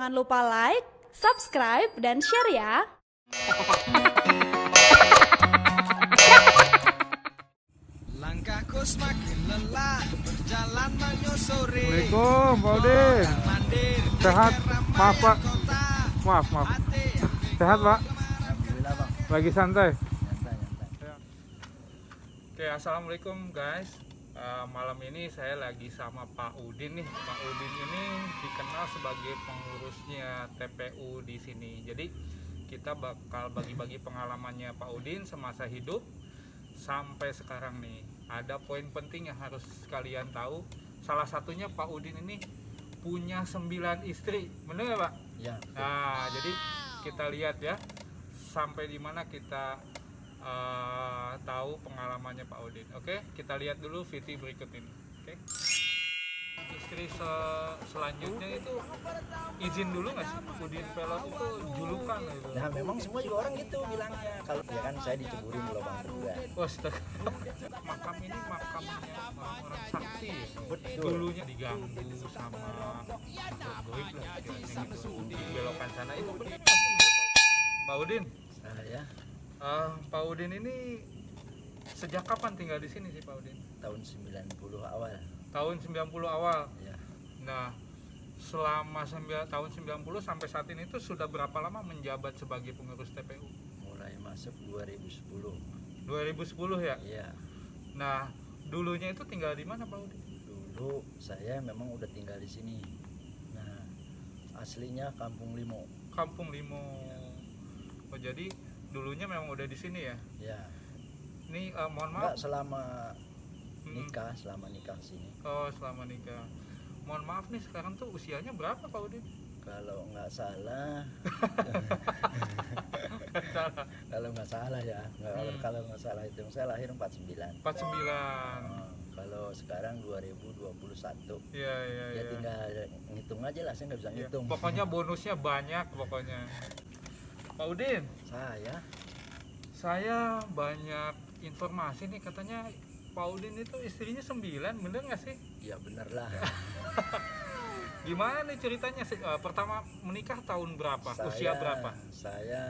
jangan lupa like, subscribe, dan share ya. Langkahku semakin lelah berjalan menyusuri. Assalamualaikum Pak Udin. Sehat? Maaf Pak. Maaf. Sehat Pak? Alhamdulillah Bang. Lagi santai? Nyantai. Oke, assalamualaikum guys. Malam ini saya lagi sama Pak Udin nih. Pak Udin ini dikenal sebagai pengurusnya TPU di sini. Jadi kita bakal bagi-bagi pengalamannya Pak Udin semasa hidup sampai sekarang nih. Ada poin penting yang harus kalian tahu. Salah satunya Pak Udin ini punya 9 istri, bener ya Pak? Ya. Nah, jadi kita lihat ya sampai di mana kita tahu pengalamannya Pak Udin. Oke, kita lihat dulu video berikut ini. Oke. Istri selanjutnya itu izin dulu nggak sih? Udin Pelot itu julukan gitu. Nah memang semua juga orang gitu bilangnya. Kalau ya kan saya diceburin di lubang juga. Makam ini makamnya orang sakti ya. Betul. Dulunya diganggu sama makhluk goib lah istilahnya gitu. Di belokan sana itu benar nggak sih? Pak Udin. Saya Pak Udin ini sejak kapan tinggal di sini sih Pak Udin? tahun 90 awal. Tahun 90 awal. Ya. Nah, selama tahun 90 sampai saat ini itu sudah berapa lama menjabat sebagai pengurus TPU? Mulai masuk 2010. 2010 ya? Iya. Nah, dulunya itu tinggal di mana Pak Udin? Dulu saya memang udah tinggal di sini. Nah, aslinya Kampung Limo. Kampung Limo. Oh, jadi dulunya memang udah di sini ya? Ya. Ini mohon maaf. Enggak selama nikah sini. Oh, selama nikah. Mohon maaf nih, sekarang tuh usianya berapa Pak Udin? Kalau nggak salah, kalau nggak salah ya, kalau nggak salah hitung saya lahir 49. 49. Kalau sekarang 2021. Iya. Ya tinggal ngitung aja lah, saya nggak bisa Iya. ngitung. Pokoknya bonusnya banyak pokoknya. Pak Udin, saya banyak informasi nih, katanya Pak Udin itu istrinya 9, bener nggak sih? Ya bener lah. Gimana nih ceritanya? Pertama menikah tahun berapa? Usia berapa? Saya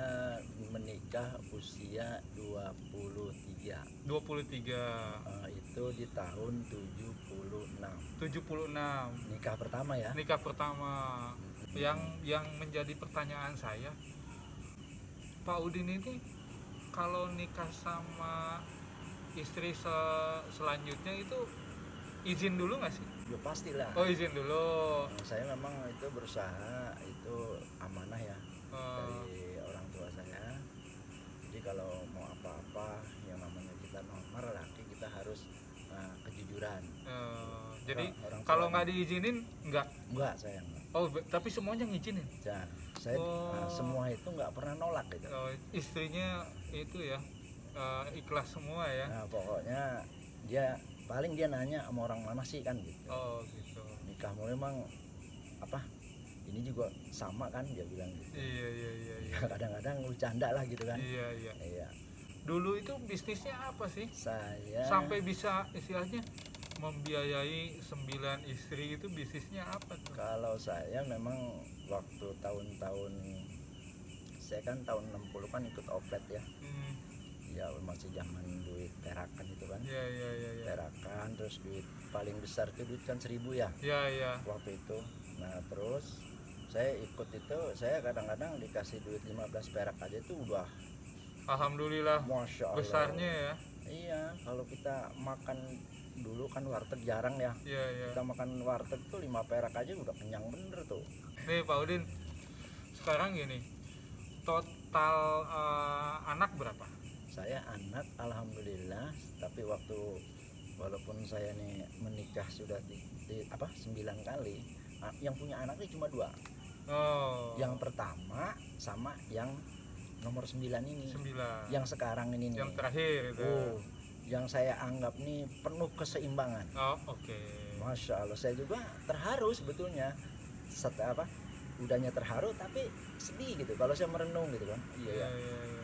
menikah usia 23. 23. Itu di tahun 76. 76. Nikah pertama ya. Nikah pertama. Yang menjadi pertanyaan saya, Pak Udin ini kalau nikah sama istri selanjutnya itu izin dulu nggak sih? Ya pastilah. Oh, izin dulu. Saya memang itu berusaha, itu amanah ya dari orang tua saya. Jadi kalau mau apa-apa yang namanya kita nomor laki, kita harus kejujuran. Jadi orang kalau tua nggak diizinin nggak? Enggak, saya enggak. Oh, tapi semuanya ngizinin? Ya, saya semua itu nggak pernah nolak gitu. Istrinya itu ya ikhlas semua ya? Nah pokoknya dia nanya sama orang mana sih kan gitu. Oh gitu. Nikahmu memang apa? Ini juga sama kan, dia bilang gitu. Iya. Kadang-kadang bercanda lah gitu kan. Iya. Dulu itu bisnisnya apa sih? Saya Sampai bisa istilahnya membiayai 9 istri, itu bisnisnya apa tuh? Kalau saya memang waktu tahun-tahun, saya kan tahun 60 kan ikut oplet ya. Ya masih zaman duit perakan itu kan. Iya. Perakan, terus duit paling besar itu duit kan 1.000 ya. Iya. Waktu itu. Nah terus saya ikut itu, saya kadang-kadang dikasih duit 15 perak aja itu udah Alhamdulillah. Masya Allah. Besarnya ya. Iya, kalau kita makan dulu kan warteg jarang ya. Iya. Kita makan warteg tuh 5 perak aja udah kenyang bener tuh. Nih Pak Udin, sekarang gini, total anak berapa? Saya anak alhamdulillah, tapi walaupun saya nih menikah sudah 9 kali, yang punya anak ini cuma 2. Oh. Yang pertama sama yang nomor 9 ini. 9. Yang sekarang ini nih. Yang terakhir itu. Yang saya anggap nih penuh keseimbangan. Oh, oke. Masya Allah, saya juga terharu sebetulnya. Udahnya terharu tapi sedih gitu kalau saya merenung gitu kan. Iya.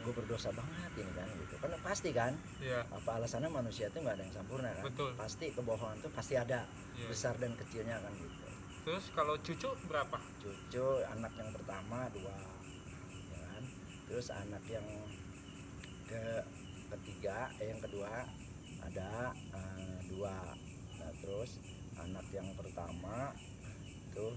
Gue berdosa banget ini kan gitu. Kan pasti kan. Iya. Apa alasannya manusia itu nggak ada yang sempurna kan. Betul. Pasti kebohongan tuh pasti ada. Iya. Besar dan kecilnya kan gitu. Terus kalau cucu berapa? Cucu anak yang pertama 2, ya kan? Terus anak yang yang kedua ada 2. Nah terus anak yang pertama itu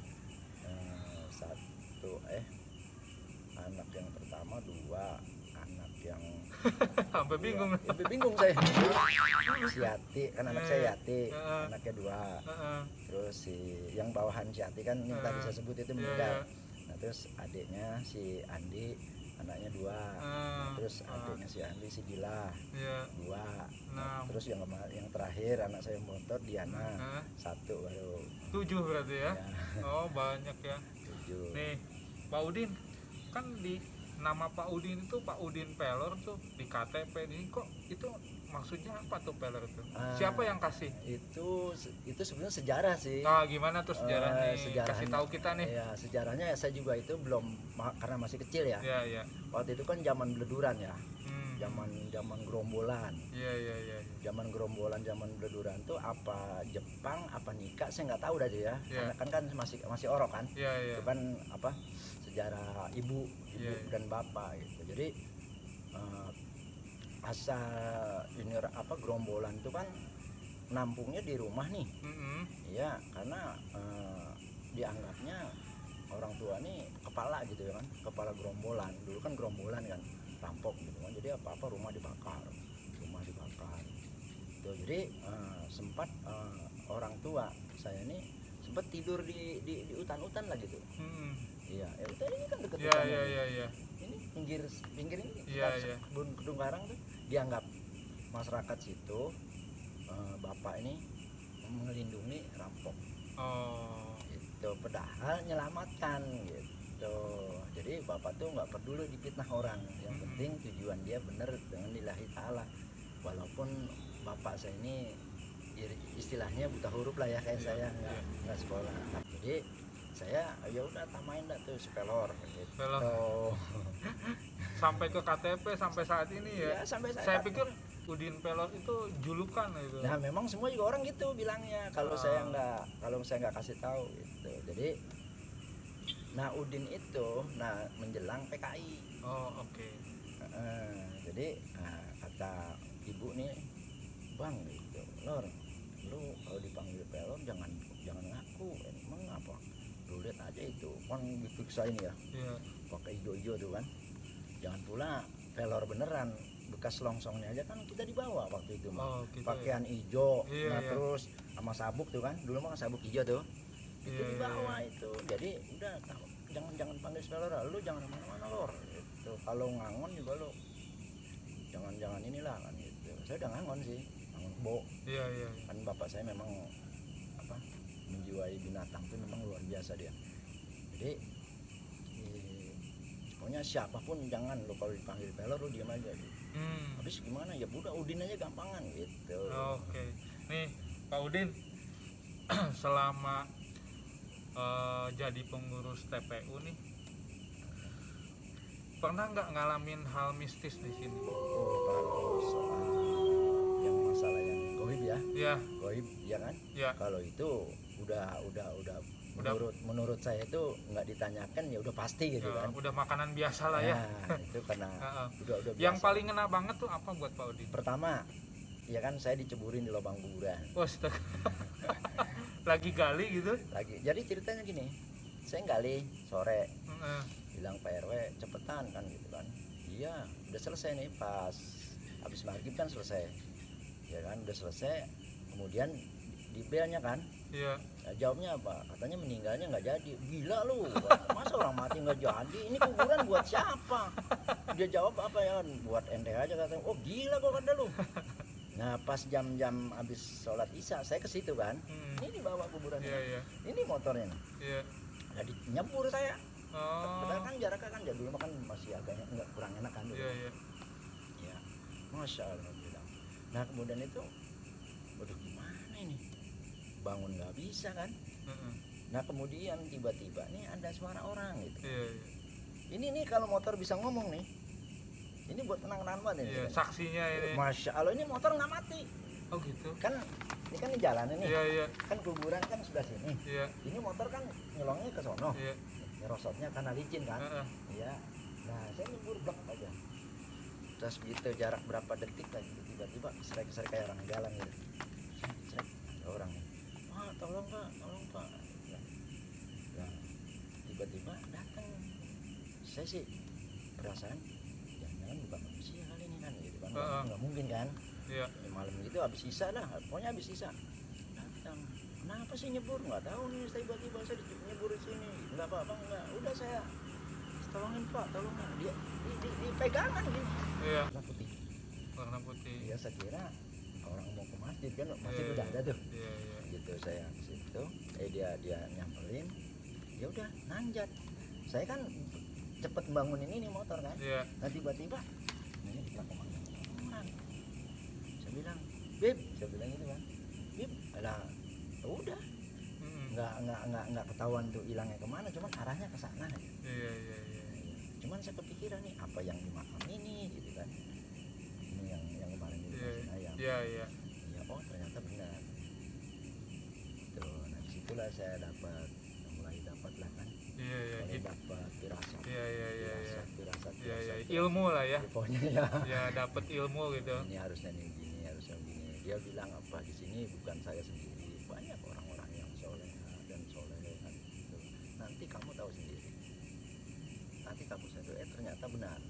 anak yang pertama 2, anak yang Sampai bingung. Sampai bingung saya. Si Yati kan anak saya Yati, anaknya 2. Terus si yang bawahan si Yati kan yang tadi saya sebut itu meninggal. Nah terus adiknya si Andi anaknya 2. Terus adiknya si Andi si Gila 2. Nah, terus yang terakhir anak saya motor Diana 1 baru. 7 berarti ya? Ya. Oh banyak ya. 7. Nih Pak Udin, kan di nama Pak Udin itu Pak Udin Pelor tuh di KTP ini, kok itu maksudnya apa tuh Pelor itu? Siapa yang kasih? Itu sebenarnya sejarah sih. Nah gimana tuh sejarahnya? Kasih tahu kita nih. Ya sejarahnya saya juga itu belum karena masih kecil ya. Iya. Waktu itu kan zaman beleduran ya. Zaman gerombolan. Iya. Zaman gerombolan, zaman beleduran tuh apa Jepang apa Nika saya nggak tahu dah ya. Yeah. Karena kan masih orok kan. Iya. Itu kan apa sejarah ibu dan bapak gitu. Jadi asal ini apa gerombolan itu kan nampungnya di rumah nih. Iya, karena dianggapnya orang tua nih kepala gitu ya kan, kepala gerombolan. Dulu kan gerombolan kan rampok gitu kan, jadi apa-apa rumah dibakar gitu. Jadi sempat orang tua saya ini sempat tidur di hutan-hutan lah gitu. Iya, ini kan dekat hutan. Iya. Ini pinggir ini Iya. kebun kedung karang tuh dianggap masyarakat situ bapak ini melindungi rampok. Oh. Itu padahal menyelamatkan gitu. Jadi bapak tuh nggak peduli difitnah orang. Yang penting tujuan dia benar dengan lillahi ta'ala. Walaupun bapak saya ini istilahnya buta huruf lah ya kayak saya nggak sekolah. Nah, jadi saya ya udah tamain dah tuh Pelor gitu. Pelor. Sampai ke KTP sampai saat ini ya. Sampai saya pikir Udin Pelor itu julukan itu. Nah memang semua juga orang gitu bilangnya kalau saya nggak kasih tahu gitu. Jadi nah Udin itu menjelang PKI. Oh oke. Jadi kata ibu nih, Bang gitu, Lor, lu kalau dipanggil Pelor jangan ngaku. Emang apa? Lu lihat aja itu kan diperiksa ini ya. Pakai hijau tuh kan. Jangan pula Pelor beneran, bekas longsongnya aja kan kita dibawa waktu itu pakaian hijau. Terus sama sabuk tuh kan, dulu mah sabuk hijau tuh itu dibawa itu. Jadi udah jangan panggil Pelor, lu jangan kemana-mana Lor gitu. Kalau ngangon juga lu jangan inilah kan gitu. Saya udah ngangon sih, ngangon kebo. Kan bapak saya memang apa menjiwai binatang tuh memang luar biasa dia. Jadi pokoknya siapapun jangan lo kalau dipanggil Pelor lo diam aja gitu. Habis gimana ya udah Udin aja gampangan gitu. Oke. Nih Pak Udin selama jadi pengurus TPU nih pernah nggak ngalamin hal mistis di sini? Kalau soal yang masalah yang goib ya? Iya. Goib ya kan? Iya. Kalau itu udah menurut saya itu nggak ditanyakan ya udah pasti gitu kan. Udah makanan biasa lah ya. Itu karena udah biasa. Yang paling ngena banget tuh apa buat Pak Udin? Pertama, ya kan saya diceburin di lubang kuburan. Lagi gali gitu? Lagi. Jadi ceritanya gini, saya gali sore. Bilang Pak RW cepetan kan gitu kan. Iya, udah selesai nih pas habis maghrib kan selesai. Ya kan udah selesai. Kemudian di belnya kan. Iya. Nah, jawabnya apa? Katanya meninggalnya nggak jadi. Gila lu, masa orang mati nggak jadi? Ini kuburan buat siapa? Dia jawab apa ya kan? Buat ente aja katanya. Oh gila kok kata lu. Nah pas jam-jam habis sholat isya saya ke situ kan. Ini dibawa kuburannya. Iya. Ini motornya. Iya. Jadi nyebur saya. Oh. Padahal kan jaraknya kan dulu kan masih agaknya nggak kurang enak kan dulu. Iya. Ya, masya Allah bilang. Nah kemudian itu, waduh gimana ini? Bangun nggak bisa kan? Nah kemudian tiba-tiba nih ada suara orang gitu. Iya. Ini nih kalau motor bisa ngomong nih, ini buat tenang-tenang banget ini. Iya. Saksinya ini. Masya Allah ini motor nggak mati. Oh gitu. Kan Ini kan di jalan ini. Iya, iya. Kan kuburan kan sudah sini. Iya. Ini motor kan nyelongnya ke sono. Iya. Nyerosotnya karena licin kan. Heeh. Iya. Nah, saya nyebur blok aja. Terus begitu jarak berapa detik lagi tiba-tiba serak-serak kayak orang jalan gitu. Serak orang. Pak, tolong Pak, tolong Pak. Nah, tiba-tiba datang. Saya sih perasaan jangan-jangan bukan manusia kali ini kan gitu kan. Nggak mungkin kan. Iya. Ya, malam gitu habis sisa lah, pokoknya habis sisa. Datang. Kenapa sih nyebur? Nggak tahu nih, tiba-tiba saya nyebur di sini. Nggak apa-apa, nggak. Udah saya tolongin Pak, tolongin. Dia dipegangan gini. Iya. Warna putih. Warna putih. Ya saya kira orang mau ke masjid kan, masjid Iya, udah ada tuh. Iya, iya. Gitu saya ke situ. Dia nyamperin. Ya udah nanjat. Saya kan cepet bangunin ini motor kan. Iya. Nah tiba-tiba ini di belakang orang. Saya bilang, Bib, saya bilang gitu kan. Bib, ada udah nggak ketahuan tuh hilangnya kemana, cuman arahnya ke sana. Iya, iya, iya. Cuman saya kepikiran nih apa yang di makam ini gitu kan. Ini yang kemarin di ayam. Iya, iya. Ya, oh ternyata benar. Tuh, nah disitulah saya mulai dapat lah kan. Iya, iya. Mulai dapat firasat. Iya, iya, iya, iya. Firasat. Iya, iya. Ilmu lah ya. Pokoknya ya. Ya, dapat ilmu gitu. Ini harusnya nih gini, harusnya begini. Dia bilang apa di sini bukan saya sendiri, banyak orang-orang yang soleh dan soleh kan. Gitu. Nanti kamu tahu sendiri. Nanti kamu satu ternyata benar.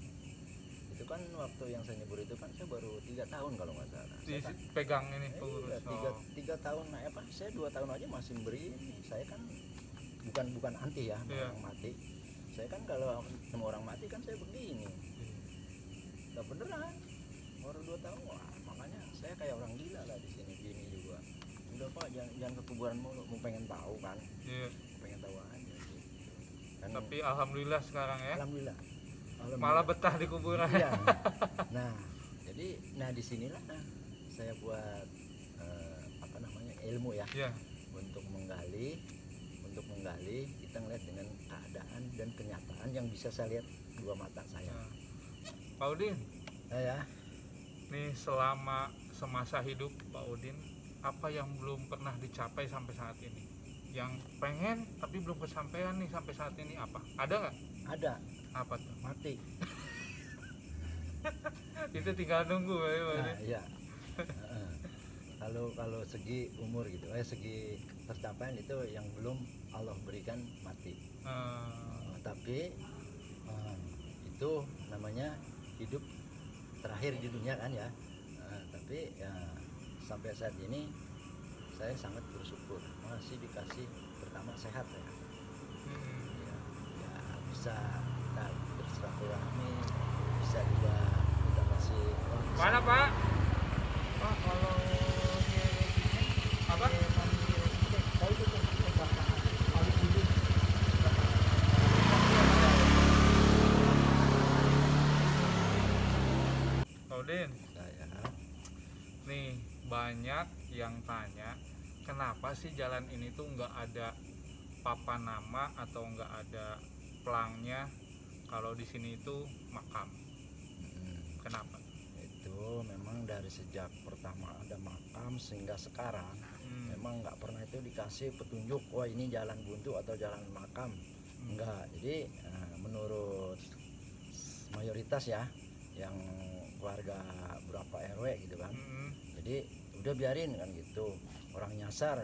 Itu kan waktu yang saya nyebur itu kan saya baru 3 tahun kalau nggak salah. Pegang ini pengurus. Tiga tahun, nah apa? Saya 2 tahun aja masih beri ini. Saya kan bukan anti ya orang mati. Saya kan kalau sama orang mati kan saya begini. Nggak beneran. Baru 2 tahun, wah makanya saya kayak orang gila lah di sini gini juga. Udah Pak, jangan ke kuburan mulu, mau pengen tahu kan. Iya. Pengen tahu aja gitu. Kan, tapi alhamdulillah sekarang ya. Alhamdulillah. Malah betah di kuburan. Iya. Nah, jadi disinilah saya buat apa namanya ilmu ya. Iya. Untuk menggali kita ngeliat dengan keadaan dan kenyataan yang bisa saya lihat 2 mata saya. Pak Udin. Ya. Nih selama semasa hidup Pak Udin, apa yang belum pernah dicapai sampai saat ini? Yang pengen tapi belum kesampaian nih sampai saat ini apa? Ada nggak? Ada. Apa tuh? Mati. Itu tinggal nunggu ya. Nah, iya. Kalau segi umur gitu, segi pencapaian itu yang belum Allah berikan mati. Tapi itu namanya hidup terakhir di dunia kan ya. Tapi ya sampai saat ini saya sangat bersyukur masih dikasih pertama sehat ya. Ya bisa kita bersilaturahmi, bisa juga kita kasih. Mana Pak? Pak kalau apa? Udin, nih banyak yang tanya kenapa sih jalan ini tuh nggak ada papan nama atau nggak ada pelangnya kalau di sini itu makam. Kenapa? Itu memang dari sejak pertama ada makam sehingga sekarang memang nggak pernah itu dikasih petunjuk wah ini jalan buntu atau jalan makam. Enggak. Jadi menurut mayoritas ya yang keluarga berapa RW gitu kan. Jadi udah biarin kan gitu. Orang nyasar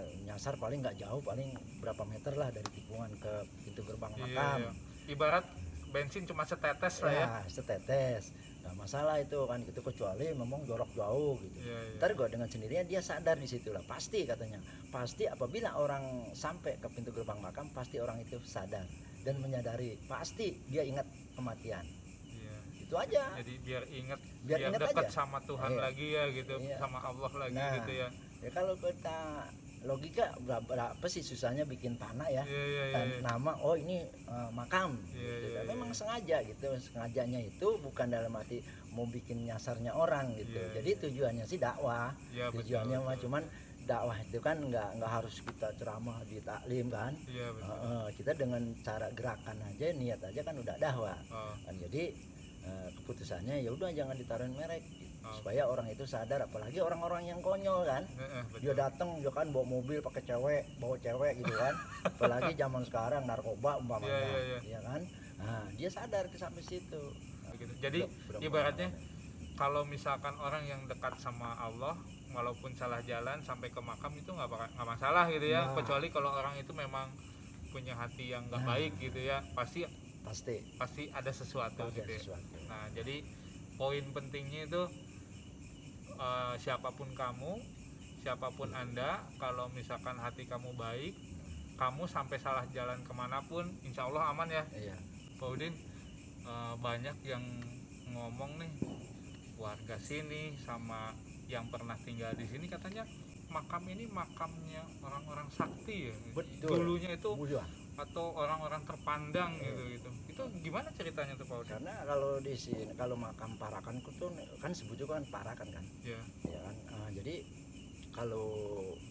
paling nggak jauh, paling berapa meter lah dari tikungan ke pintu gerbang makam. Iya. Ibarat bensin cuma setetes lah ya. Setetes. Nggak masalah itu kan gitu, kecuali memang jorok jauh gitu. Ntar gua dengan sendirinya dia sadar di situ lah. Pasti katanya. Pasti apabila orang sampai ke pintu gerbang makam, pasti orang itu sadar dan menyadari. Pasti dia ingat kematian. Itu aja. Jadi biar dekat aja sama Tuhan lagi ya gitu, sama Allah lagi gitu ya. Ya kalau kita logika berapa sih susahnya bikin tanah ya, nama oh ini makam. Gitu. Memang sengaja gitu, sengajanya itu bukan dalam arti mau bikin nyasarnya orang gitu. Jadi tujuannya sih dakwah. Tujuannya mah cuman dakwah itu kan nggak harus kita ceramah di taklim kan. Kita dengan cara gerakan aja, niat aja kan udah dakwah. Kan jadi keputusannya ya udah jangan ditaruhin merek gitu. supaya orang itu sadar, apalagi orang-orang yang konyol kan. Dia datang dia kan bawa mobil pakai bawa cewek gitu kan. Apalagi zaman sekarang narkoba umpamanya, ya kan. Nah, dia sadar ke sampai situ. Gitu. Jadi ibaratnya kalau misalkan orang yang dekat sama Allah walaupun salah jalan sampai ke makam itu nggak masalah gitu ya. Kecuali kalau orang itu memang punya hati yang nggak baik gitu ya, pasti ada sesuatu gitu ya. Nah, jadi poin pentingnya itu siapapun kamu, siapapun Anda, kalau misalkan hati kamu baik, kamu sampai salah jalan kemanapun insya Allah aman ya. Pak Udin, banyak yang ngomong nih, warga sini sama yang pernah tinggal di sini katanya makam ini makamnya orang-orang sakti ya. Betul. Dulunya itu atau orang-orang terpandang gitu. Itu gimana ceritanya tuh Pak Udin? Karena kalau di sini, kalau makam Parakanku tuh kan sebutnya kan Parakan kan. Ya kan. Jadi kalau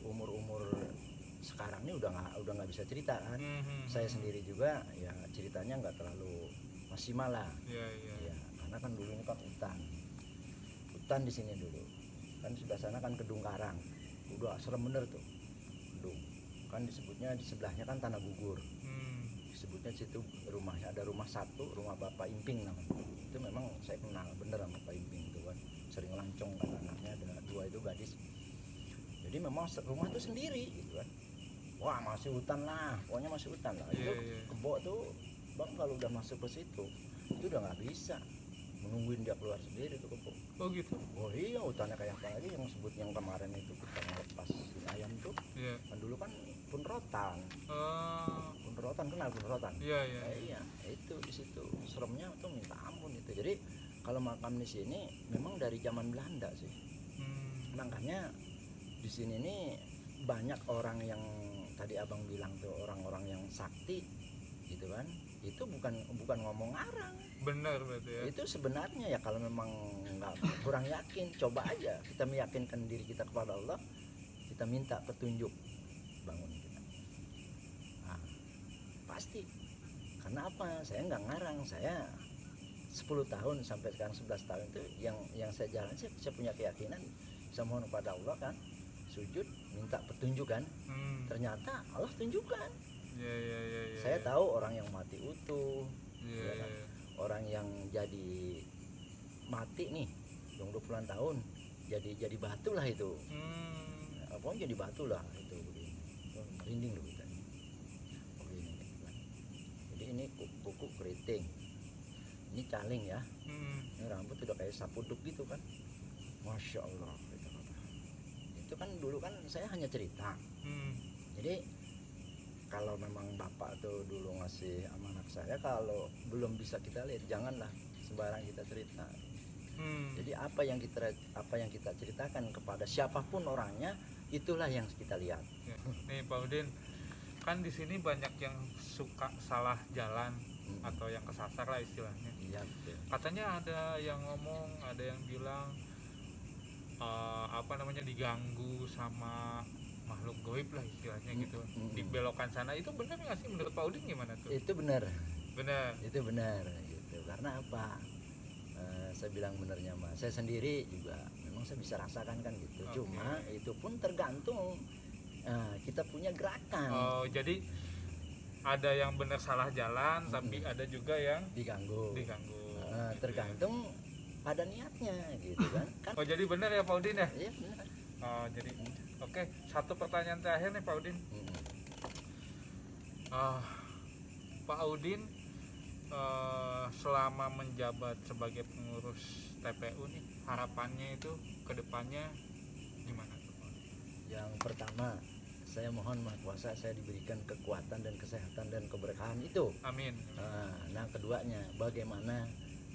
umur sekarang ini udah nggak bisa cerita kan. Saya sendiri juga ya ceritanya nggak terlalu maksimal lah. Ya, karena kan dulu ini kan hutan di sini dulu. Kan sebelah sana kan Kedung Karang. Udah serem bener tuh. Kedung. Kan disebutnya di sebelahnya kan Tanah Gugur. Disebutnya situ rumahnya ada rumah satu, rumah Bapak Imping namanya. Itu memang saya kenal bener sama Bapak Imping itu kan. Sering lancong kan anaknya, ada 2 itu gadis. Jadi memang rumah itu sendiri gitu kan. Wah, masih hutan lah, pokoknya masih hutan lah. Itu kebo tuh bang kalau udah masuk ke situ itu udah nggak bisa menungguin dia keluar sendiri tuh kebo. Oh gitu. Oh iya, hutannya kayak apa lagi yang sebut yang kemarin itu kita ngelepas ayam tuh. Kan dulu kan punrotan. Punrotan, kenal punrotan? Iya, itu di situ seremnya tuh minta ampun itu. Jadi kalau makam di sini memang dari zaman Belanda sih. Makanya di sini nih banyak orang yang tadi abang bilang tuh orang-orang yang sakti gitu kan, itu bukan ngomong ngarang. Benar berarti ya. Itu sebenarnya ya kalau memang kurang yakin, coba aja kita meyakinkan diri kita kepada Allah, kita minta petunjuk bangun kita. Nah, pasti. Karena apa? Saya nggak ngarang, saya 10 tahun sampai sekarang 11 tahun itu yang saya jalan, saya punya keyakinan, saya mohon kepada Allah kan, sujud minta petunjuk kan. Ternyata Allah tunjukkan. Saya tahu orang yang mati utuh, ya kan? Orang yang jadi mati nih 20-an tahun jadi batu lah itu. Pokoknya jadi batu lah itu, merinding loh kita. Jadi ini kuku keriting, ini caling ya. Ini rambut udah kayak sapuduk gitu kan. Masya Allah. Itu kan dulu kan saya hanya cerita. Jadi kalau memang bapak tuh dulu ngasih amanat saya, kalau belum bisa kita lihat janganlah sembarang kita cerita. Jadi apa yang kita ceritakan kepada siapapun orangnya, itulah yang kita lihat. Nih Pak Udin, kan di sini banyak yang suka salah jalan atau yang kesasar lah istilahnya. Katanya ada yang ngomong, ada yang bilang diganggu sama makhluk goib lah istilahnya gitu. Dibelokan sana, itu benar nggak sih menurut Pak Udin gimana tuh? Itu benar. Itu benar gitu. Karena apa? Saya bilang benernya mas, saya sendiri juga memang saya bisa rasakan kan gitu. Cuma itu pun tergantung kita punya gerakan. Oh, jadi ada yang benar salah jalan, tapi ada juga yang diganggu. Tergantung pada niatnya gitu kan. Oh, jadi benar ya Pak Udin ya? Iya benar. Oh, jadi oke, satu pertanyaan terakhir nih Pak Udin. Pak Udin selama menjabat sebagai pengurus TPU nih, harapannya itu ke depannya gimana tuh? Yang pertama, saya mohon Maha Kuasa saya diberikan kekuatan dan kesehatan dan keberkahan itu. Amin. Nah, keduanya, bagaimana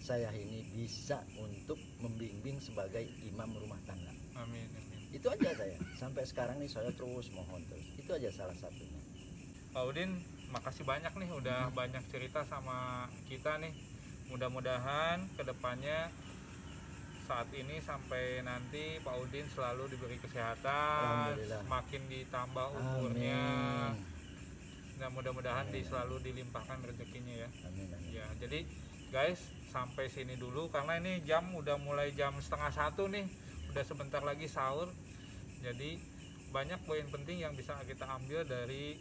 saya ini bisa untuk membimbing sebagai imam rumah tangga. Amin. Itu aja saya. Sampai sekarang nih saya terus mohon terus. Itu aja salah satunya. Pak Udin, makasih banyak nih udah banyak cerita sama kita nih. Mudah-mudahan kedepannya saat ini sampai nanti Pak Udin selalu diberi kesehatan, makin ditambah umurnya. Dan mudah-mudahan selalu dilimpahkan rezekinya ya. Amin. Ya, jadi guys, sampai sini dulu karena ini udah mulai jam 12:30 nih, udah sebentar lagi sahur. Jadi banyak poin penting yang bisa kita ambil dari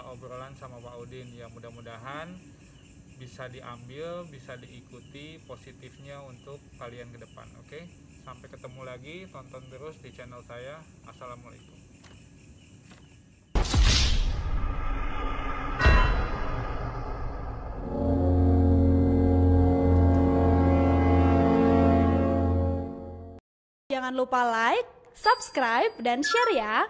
obrolan sama Pak Udin. Ya mudah-mudahan bisa diambil, bisa diikuti positifnya untuk kalian ke depan. Oke, sampai ketemu lagi, tonton terus di channel saya. Assalamualaikum. Jangan lupa like, subscribe, dan share ya.